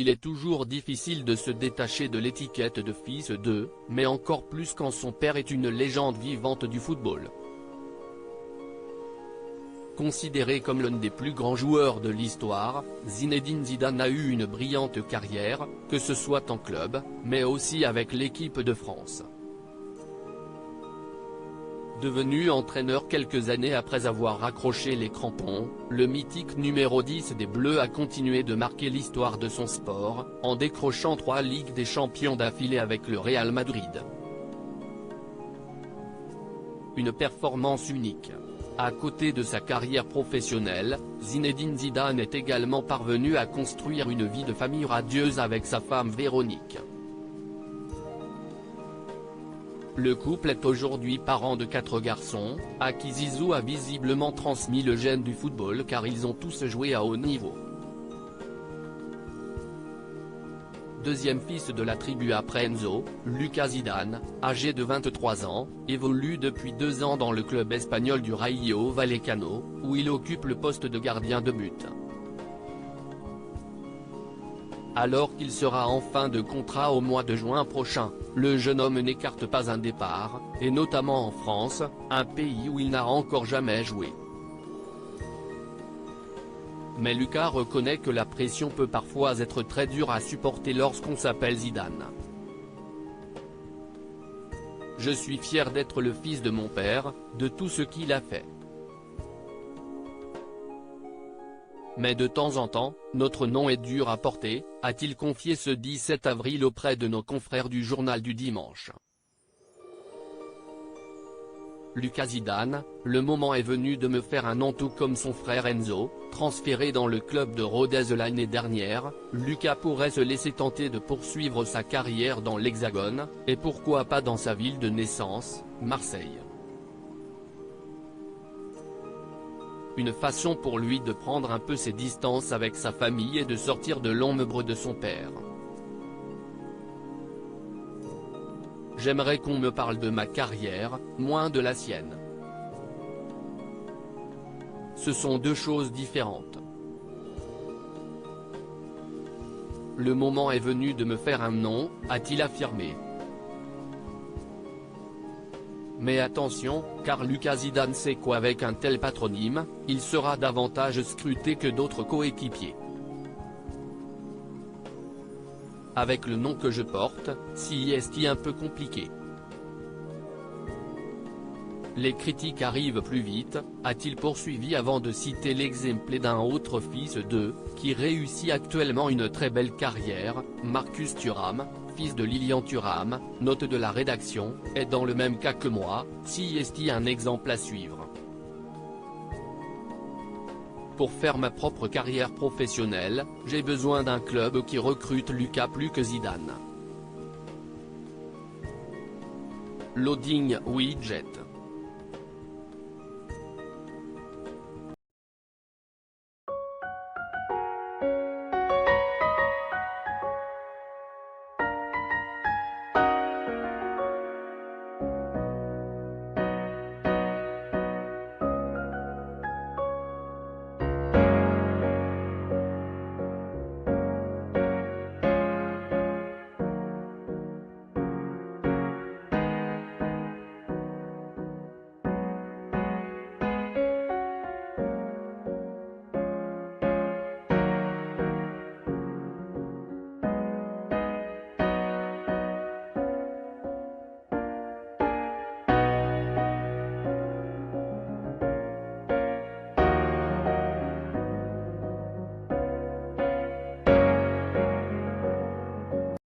Il est toujours difficile de se détacher de l'étiquette de fils de, mais encore plus quand son père est une légende vivante du football. Considéré comme l'un des plus grands joueurs de l'histoire, Zinedine Zidane a eu une brillante carrière, que ce soit en club, mais aussi avec l'équipe de France. Devenu entraîneur quelques années après avoir raccroché les crampons, le mythique numéro 10 des Bleus a continué de marquer l'histoire de son sport, en décrochant 3 Ligues des Champions d'affilée avec le Real Madrid. Une performance unique. À côté de sa carrière professionnelle, Zinedine Zidane est également parvenu à construire une vie de famille radieuse avec sa femme Véronique. Le couple est aujourd'hui parent de 4 garçons, à qui Zizou a visiblement transmis le gène du football car ils ont tous joué à haut niveau. Deuxième fils de la tribu après Enzo, Lucas Zidane, âgé de 23 ans, évolue depuis 2 ans dans le club espagnol du Rayo Vallecano, où il occupe le poste de gardien de but. Alors qu'il sera en fin de contrat au mois de juin prochain, le jeune homme n'écarte pas un départ, et notamment en France, un pays où il n'a encore jamais joué. Mais Lucas reconnaît que la pression peut parfois être très dure à supporter lorsqu'on s'appelle Zidane. Je suis fier d'être le fils de mon père, de tout ce qu'il a fait. Mais de temps en temps, notre nom est dur à porter, a-t-il confié ce 17 avril auprès de nos confrères du Journal du Dimanche. Lucas Zidane, le moment est venu de me faire un nom tout comme son frère Enzo, transféré dans le club de Rodez l'année dernière. Lucas pourrait se laisser tenter de poursuivre sa carrière dans l'Hexagone, et pourquoi pas dans sa ville de naissance, Marseille. Une façon pour lui de prendre un peu ses distances avec sa famille et de sortir de l'ombre de son père. J'aimerais qu'on me parle de ma carrière, moins de la sienne. Ce sont 2 choses différentes. Le moment est venu de me faire un nom, a-t-il affirmé. Mais attention, car Lucas Zidane sait qu'avec un tel patronyme, il sera davantage scruté que d'autres coéquipiers. Avec le nom que je porte, si est un peu compliqué. Les critiques arrivent plus vite, a-t-il poursuivi avant de citer l'exemple d'un autre fils de, qui réussit actuellement une très belle carrière, Marcus Thuram, fils de Lilian Thuram, note de la rédaction, est dans le même cas que moi, si est un exemple à suivre. Pour faire ma propre carrière professionnelle, j'ai besoin d'un club qui recrute Lucas plus que Zidane. Loading Widget.